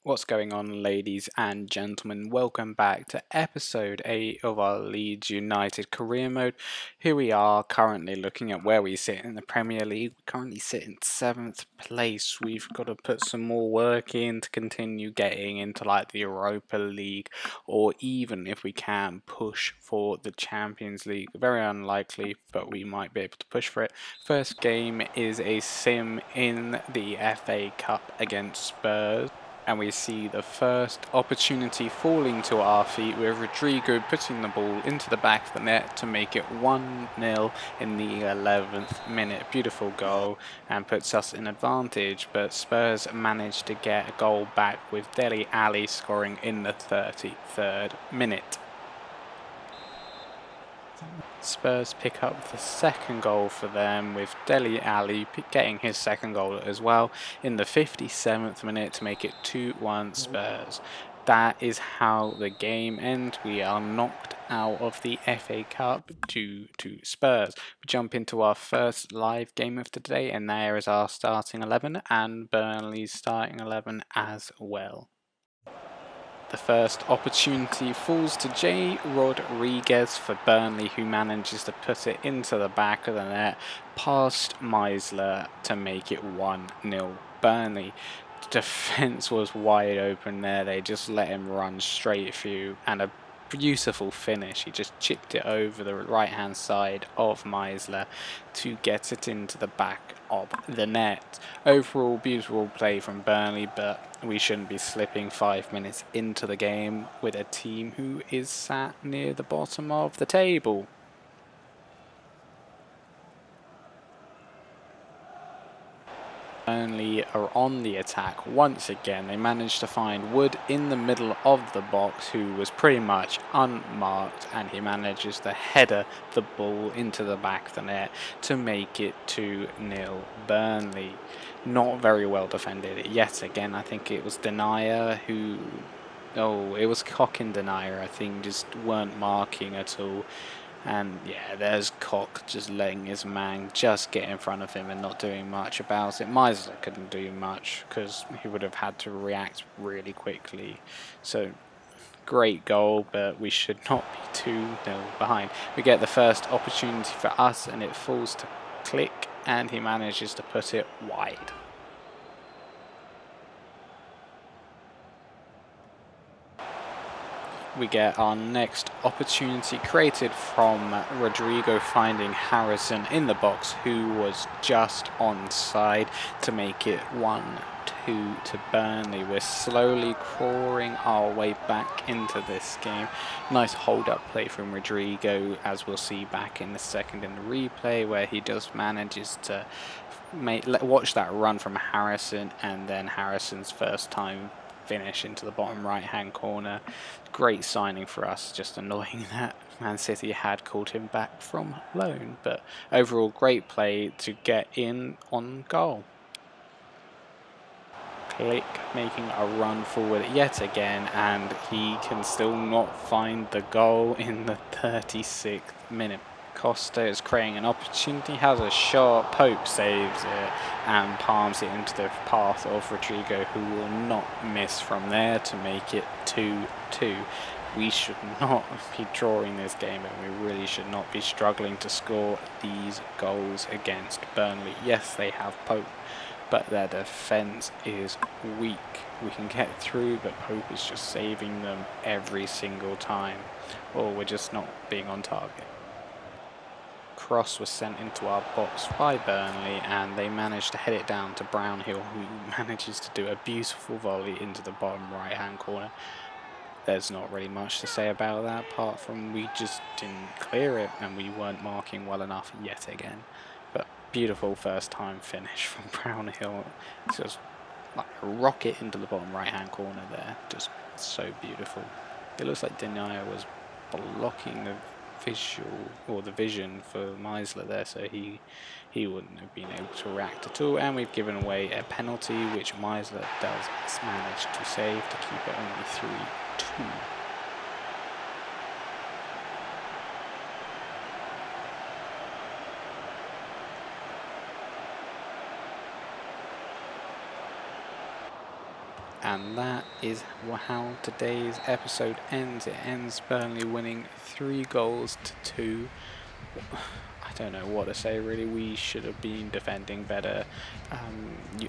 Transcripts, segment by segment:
What's going on, ladies and gentlemen? Welcome back to episode 8 of our Leeds United career mode. Here we are currently looking at where we sit in the Premier League. We currently sit in 7th place. We've got to put some more work in to continue getting into like the Europa League, or even if we can push for the Champions League. Very unlikely, but we might be able to push for it. First game is a sim in the FA Cup against Spurs. And we see the first opportunity falling to our feet with Rodrigo putting the ball into the back of the net to make it 1-0 in the 11th minute. Beautiful goal and puts us in advantage, but Spurs managed to get a goal back with Dele Alli scoring in the 33rd minute. Spurs pick up the second goal for them with Dele Alli getting his second goal as well in the 57th minute to make it 2-1 Spurs. That is how the game ends. We are knocked out of the FA Cup due to Spurs. We jump into our first live game of the day, and there is our starting 11 and Burnley's starting 11 as well. The first opportunity falls to Jay Rodriguez for Burnley, who manages to put it into the back of the net past Meisler to make it 1-0 Burnley. The defence was wide open there. They just let him run straight through, and a beautiful finish. He just chipped it over the right hand side of Meisler to get it into the back of the net. Overall, beautiful play from Burnley, but we shouldn't be slipping 5 minutes into the game with a team who is sat near the bottom of the table. Burnley are on the attack once again. They managed to find Wood in the middle of the box, who was pretty much unmarked, and he manages to header the ball into the back of the net to make it 2-0 Burnley. Not very well defended yet again. I think it was Denier who... Oh, it was Cock and Denier, I think, just weren't marking at all. And yeah, there's Koch just letting his man just get in front of him and not doing much about it. Meisler couldn't do much because he would have had to react really quickly. So great goal, but we should not be 2-0 behind. We get the first opportunity for us and it falls to Click, and he manages to put it wide. We get our next opportunity created from Rodrigo finding Harrison in the box, who was just onside to make it 1-2 to Burnley. We're slowly crawling our way back into this game. Nice hold-up play from Rodrigo, as we'll see back in the second in the replay, where he just manages to watch that run from Harrison, and then Harrison's first time finish into the bottom right hand corner. Great signing for us, just annoying that Man City had called him back from loan, but overall great play to get in on goal. Click making a run forward yet again, and he can still not find the goal in the 36th minute. Costa is creating an opportunity, has a shot, Pope saves it and palms it into the path of Rodrigo, who will not miss from there to make it 2-2. We should not be drawing this game, and we really should not be struggling to score these goals against Burnley. Yes, they have Pope, but their defence is weak. We can get through, but Pope is just saving them every single time, or we're just not being on target. Cross was sent into our box by Burnley, and they managed to head it down to Brownhill, who manages to do a beautiful volley into the bottom right hand corner. There's not really much to say about that, apart from we just didn't clear it and we weren't marking well enough yet again. But beautiful first time finish from Brownhill. It's just like a rocket into the bottom right hand corner there. Just so beautiful. It looks like Denier was blocking the vision for Meisler there, so he wouldn't have been able to react at all. And we've given away a penalty, which Meisler does manage to save to keep it only 3-2. And that is how today's episode ends. It ends Burnley winning 3-2. I don't know what to say really. We should have been defending better.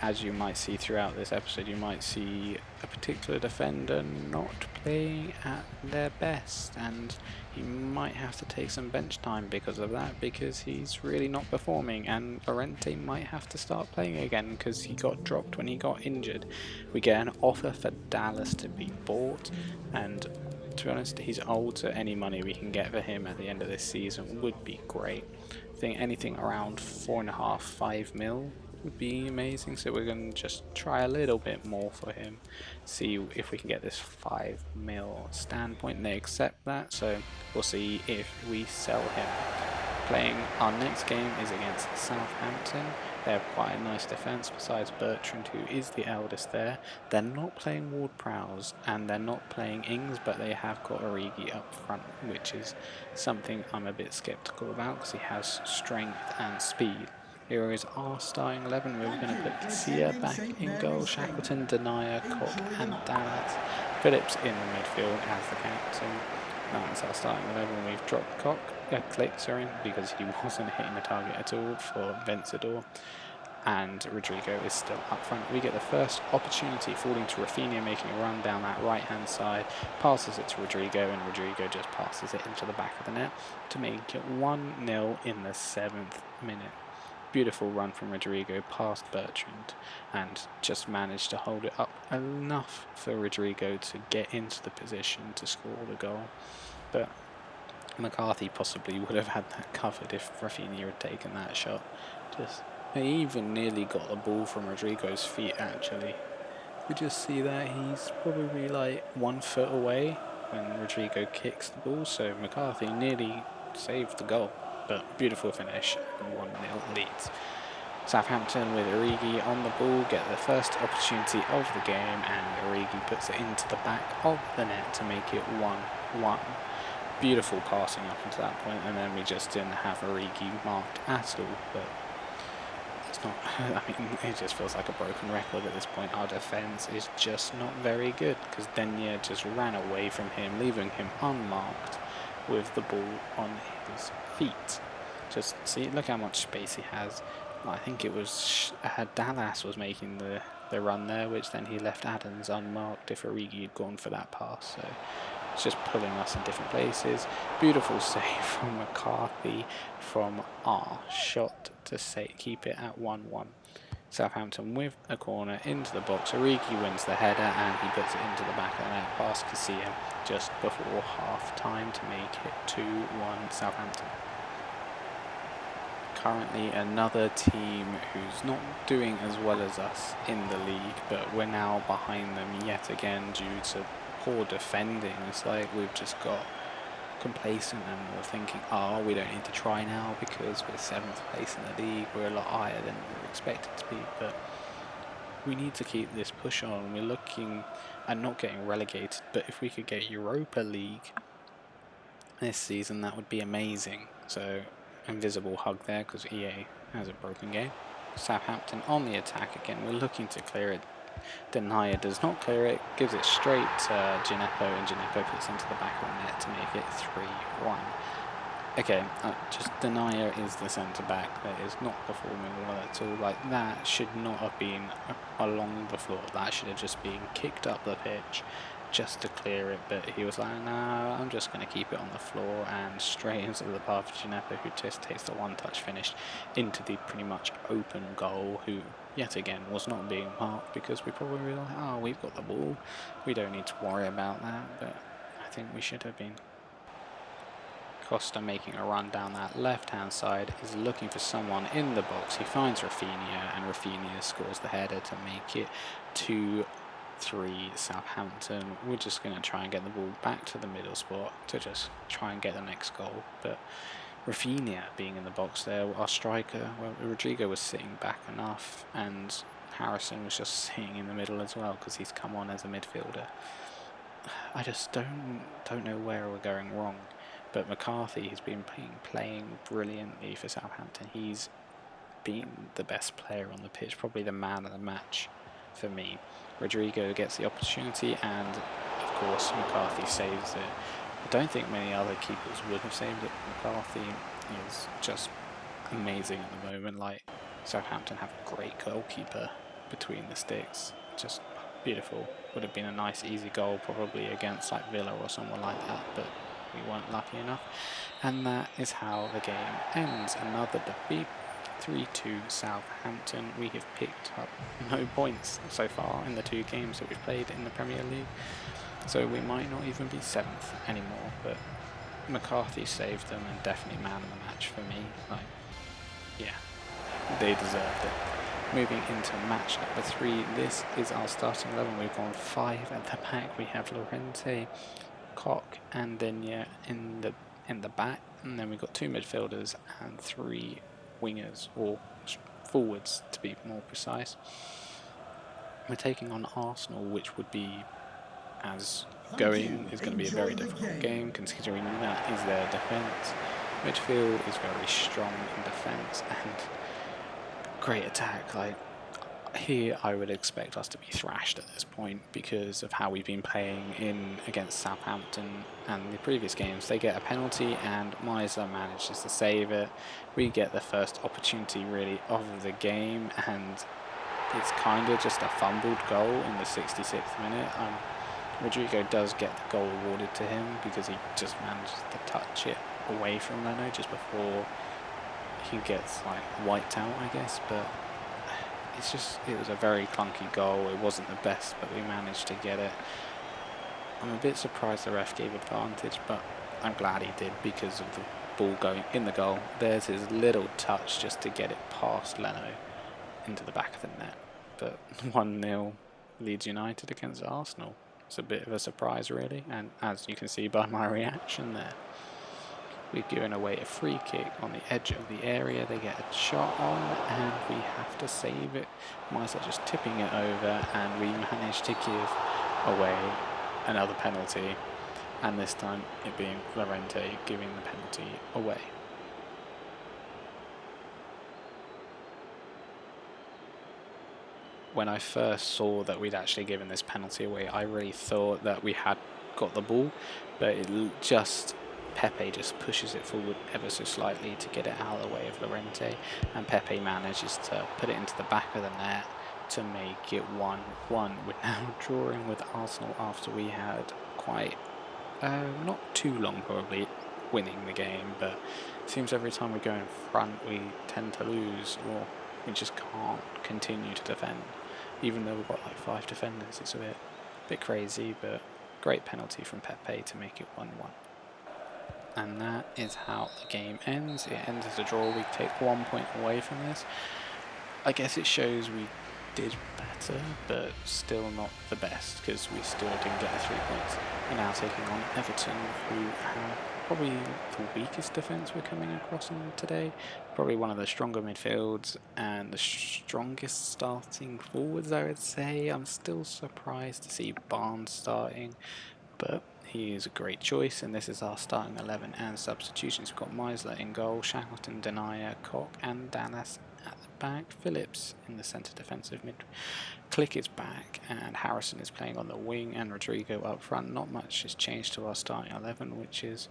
As you might see throughout this episode, you might see a particular defender not playing at their best, and he might have to take some bench time because of that, because he's really not performing, and Llorente might have to start playing again because he got dropped when he got injured. We get an offer for Dallas to be bought, and to be honest, he's old, so any money we can get for him at the end of this season would be great. I think anything around 4.5, 5 mil would be amazing, so we're going to just try a little bit more for him, see if we can get this 5 mil standpoint, and they accept that, so we'll see if we sell him. Our next game is against Southampton. They have quite a nice defence besides Bertrand, who is the eldest there. They're not playing Ward-Prowse and they're not playing Ings, but they have got Origi up front, which is something I'm a bit sceptical about because he has strength and speed. Here is our starting 11. We're going to put Garcia back in goal, Shackleton, Denier, Koch and Dallas. Phillips in the midfield as the captain. That's our starting 11. We've dropped Click, because he wasn't hitting the target at all for Vencedor, and Rodrigo is still up front. We get the first opportunity, falling to Rafinha, making a run down that right hand side, passes it to Rodrigo, and Rodrigo just passes it into the back of the net to make it 1-0 in the 7th minute. Beautiful run from Rodrigo past Bertrand, and just managed to hold it up enough for Rodrigo to get into the position to score the goal. But McCarthy possibly would have had that covered if Rafinha had taken that shot. They even nearly got the ball from Rodrigo's feet actually. We just see that he's probably like 1 foot away when Rodrigo kicks the ball, so McCarthy nearly saved the goal. But beautiful finish and 1-0 Leeds. Southampton with Origi on the ball get the first opportunity of the game, and Origi puts it into the back of the net to make it 1-1. Beautiful passing up until that point, and then we just didn't have Origi marked at all. But it's not. I mean, it just feels like a broken record at this point. Our defence is just not very good because Denier just ran away from him, leaving him unmarked with the ball on his feet. Just see, look how much space he has. I think it was Dallas was making the run there, which then he left Adams unmarked if Origi had gone for that pass. So it's just pulling us in different places. Beautiful save from McCarthy from our shot to keep it at 1-1. Southampton with a corner into the box. Origi wins the header and he puts it into the back of the net past Garcia just before half time to make it 2-1 Southampton. Currently another team who's not doing as well as us in the league, but we're now behind them yet again due to poor defending. It's like we've just got complacent and we're thinking, oh, we don't need to try now because we're 7th place in the league, we're a lot higher than we were expected to be, but we need to keep this push on. We're looking at not getting relegated, but if we could get Europa League this season, that would be amazing. So invisible hug there because EA has a broken game. Southampton on the attack again. We're looking to clear it. Denier does not clear it, gives it straight to Gineppo, and Gineppo puts into the back of the net to make it 3-1. Okay, just Denier is the centre back that is not performing well at all. Like, that should not have been along the floor. That should have just been kicked up the pitch just to clear it, but he was like, no, I'm just going to keep it on the floor, and straight into the path of Gineppo, who just takes the one-touch finish into the pretty much open goal, who yet again was not being marked because we probably were like, oh, we've got the ball, we don't need to worry about that, but I think we should have been. Costa making a run down that left-hand side is looking for someone in the box. He finds Rafinha, and Rafinha scores the header to make it 2-3 Southampton. We're just going to try and get the ball back to the middle spot to just try and get the next goal. But Rafinha being in the box there, our striker, well, Rodrigo was sitting back enough, and Harrison was just sitting in the middle as well because he's come on as a midfielder. I just don't know where we're going wrong. But McCarthy has been playing brilliantly for Southampton. He's been the best player on the pitch, probably the man of the match for me. Rodrigo gets the opportunity, and of course McCarthy saves it. I don't think many other keepers would have saved it. McCarthy is just amazing at the moment. Like, Southampton have a great goalkeeper between the sticks, just beautiful. Would have been a nice easy goal probably against like Villa or someone like that, but we weren't lucky enough. And that is how the game ends. Another defeat, 3-2 Southampton. We have picked up no points so far in the 2 games that we've played in the Premier League, so we might not even be 7th anymore. But McCarthy saved them and definitely man of the match for me. Like, yeah, they deserved it. Moving into match number 3, this is our starting 11. We've gone 5 at the back. We have Llorente, Koch and Digne in the back, and then we've got 2 midfielders and 3 wingers, or forwards to be more precise. We're taking on Arsenal, which would be, as going, is going to be a very difficult game considering that is their defence. Midfield is very strong in defence and great attack. Like, here I would expect us to be thrashed at this point because of how we've been playing in against Southampton and the previous games. They get a penalty and Meisler manages to save it. We get the first opportunity really of the game, and it's kind of just a fumbled goal in the 66th minute. Rodrigo does get the goal awarded to him because he just manages to touch it away from Leno just before he gets like wiped out, I guess. But it was a very clunky goal. It wasn't the best, but we managed to get it. I'm a bit surprised the ref gave advantage, but I'm glad he did because of the ball going in the goal. There's his little touch just to get it past Leno into the back of the net. But 1-0 Leeds United against Arsenal. It's a bit of a surprise really, and as you can see by my reaction there, we've given away a free kick on the edge of the area. They get a shot on and we have to save it. Meisler just tipping it over, and we manage to give away another penalty, and this time it being Llorente giving the penalty away. When I first saw that we'd actually given this penalty away, I really thought that we had got the ball, but Pepe just pushes it forward ever so slightly to get it out of the way of Llorente, and Pepe manages to put it into the back of the net to make it 1-1. We're now drawing with Arsenal after we had quite, not too long probably, winning the game, but it seems every time we go in front we tend to lose, or we just can't continue to defend. Even though we've got like 5 defenders, it's a bit crazy, but great penalty from Pepe to make it 1-1. And that is how the game ends. It ends as a draw. We take 1 point away from this. I guess it shows we did better, but still not the best because we still didn't get the 3 points. We're now taking on Everton, who have probably the weakest defence we're coming across on today. Probably one of the stronger midfields and the strongest starting forwards, I would say. I'm still surprised to see Barnes starting, but he is a great choice, and this is our starting 11 and substitutions. We've got Meisler in goal, Shackleton, Denier, Koch and Dallas at the back, Phillips in the centre defensive mid. Click is back and Harrison is playing on the wing, and Rodrigo up front. Not much has changed to our starting 11, which is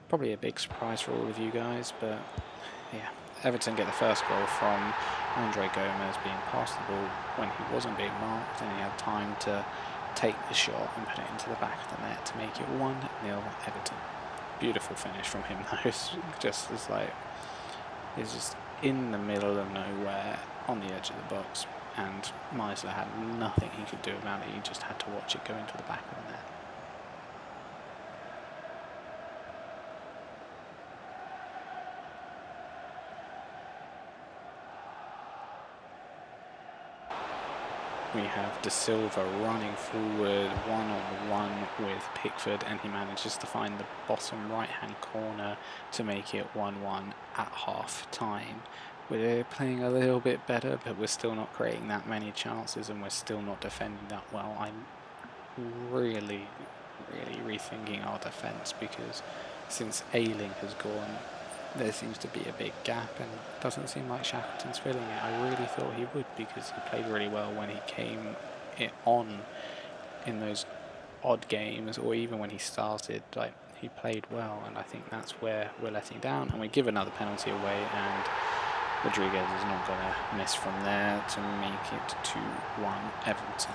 probably a big surprise for all of you guys, but yeah. Everton get the first goal from Andre Gomez being past the ball when he wasn't being marked, and he had time to take the shot and put it into the back of the net to make it 1-0 Everton. Beautiful finish from him though. It's just in the middle of nowhere on the edge of the box, and Meisler had nothing he could do about it. He just had to watch it go into the back of the net. We have De Silva running forward one-on-one with Pickford, and he manages to find the bottom right-hand corner to make it 1-1 at half-time. We're playing a little bit better, but we're still not creating that many chances, and we're still not defending that well. I'm really rethinking our defence, because since Ayling has gone, there seems to be a big gap, and it doesn't seem like Shackleton's filling it. I really thought he would, because he played really well when he came it on in those odd games, or even when he started, like, he played well, and I think that's where we're letting down. And we give another penalty away, and Rodriguez is not going to miss from there to make it 2-1 Everton.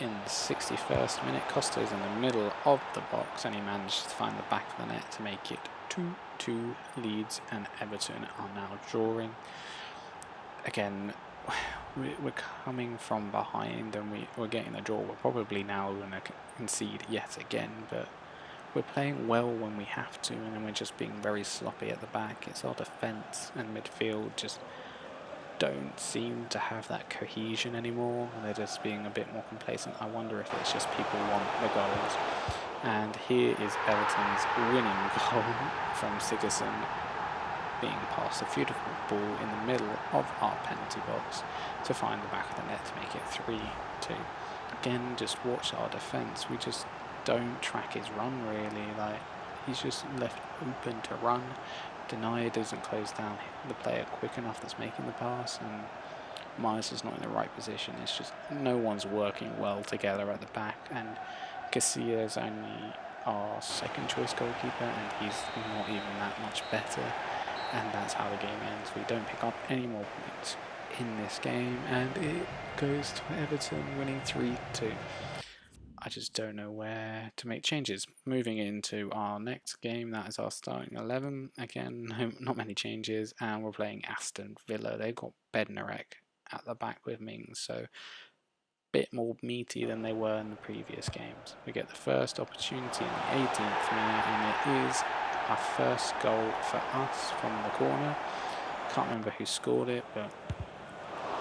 In the 61st minute, Costa is in the middle of the box and he managed to find the back of the net to make it 2-2. Leeds and Everton are now drawing. Again, we're coming from behind and we're getting the draw. We're probably now going to concede yet again, but we're playing well when we have to, and then we're just being very sloppy at the back. It's our defence and midfield just don't seem to have that cohesion anymore. They're just being a bit more complacent. I wonder if it's just people want the goals. And here is Everton's winning goal from Sigurdsson, being passed a beautiful ball in the middle of our penalty box to find the back of the net to make it 3-2. Again, just watch our defence. We just don't track his run really. Like, he's just left open to run. Denier doesn't close down the player quick enough that's making the pass, and Myers is not in the right position. It's just no one's working well together at the back, and Garcia is only our second choice goalkeeper, and he's not even that much better, and that's how the game ends. We don't pick up any more points in this game, and it goes to Everton winning 3-2. I just don't know where to make changes. Moving into our next game, that is our starting 11. Again, not many changes, and we're playing Aston Villa. They've got Bednarek at the back with Mings, so a bit more meaty than they were in the previous games. We get the first opportunity in the 18th minute, and it is our first goal for us from the corner. Can't remember who scored it, but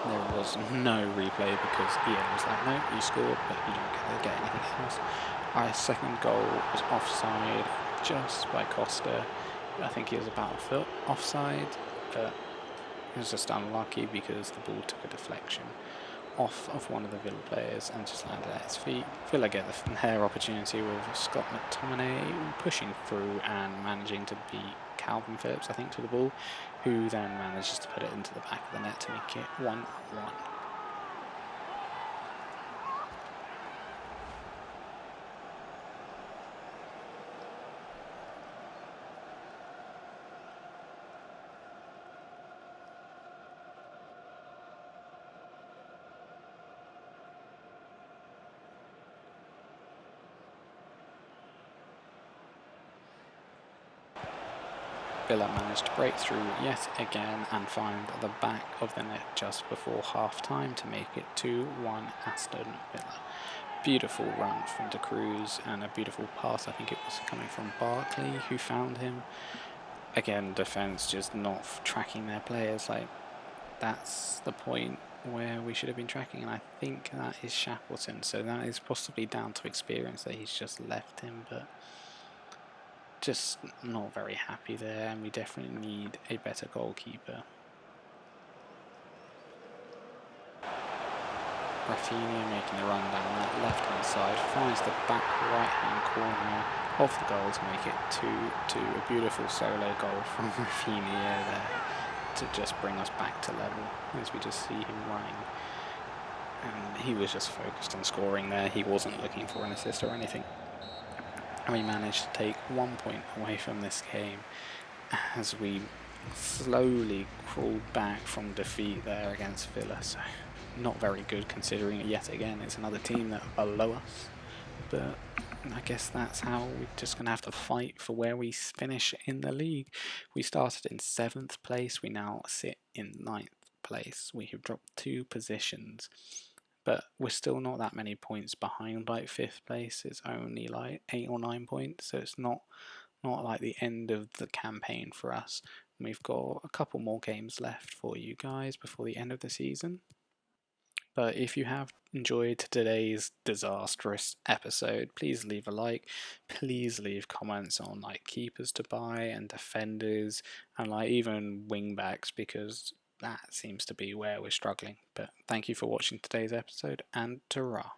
there was no replay because Ian was like, no, you scored, but you don't get anything else. Our second goal was offside just by Costa. I think he was about a foot offside, but he was just unlucky because the ball took a deflection off of one of the Villa players and just landed at his feet. Villa get their opportunity with Scott McTominay pushing through and managing to beat Calvin Phillips, I think, to the ball, who then manages to put it into the back of the net to make it 1-1. Villa managed to break through yet again and find the back of the net just before half time to make it 2-1 Aston Villa. Beautiful run from De Cruz and a beautiful pass. I think it was coming from Barkley who found him. Again, defence just not tracking their players. Like, that's the point where we should have been tracking, and I think that is Shackleton. So that is possibly down to experience that he's just left him, but just not very happy there, and we definitely need a better goalkeeper. Rafinha making the run down that left-hand side, finds the back right-hand corner of the goal to make it 2-2. A beautiful solo goal from Rafinha there to just bring us back to level, as we just see him running. And he was just focused on scoring there. He wasn't looking for an assist or anything. And we managed to take 1 point away from this game as we slowly crawled back from defeat there against Villa. So not very good, considering it yet again it's another team that are below us. But I guess that's how we're just going to have to fight for where we finish in the league. We started in 7th place, we now sit in 9th place. We have dropped 2 positions. But we're still not that many points behind like 5th place. It's only like 8 or 9 points, so it's not like the end of the campaign for us. We've got a couple more games left for you guys before the end of the season. But if you have enjoyed today's disastrous episode, please leave a like. Please leave comments on like keepers to buy and defenders and like even wingbacks, because that seems to be where we're struggling. But thank you for watching today's episode, and ta-ra.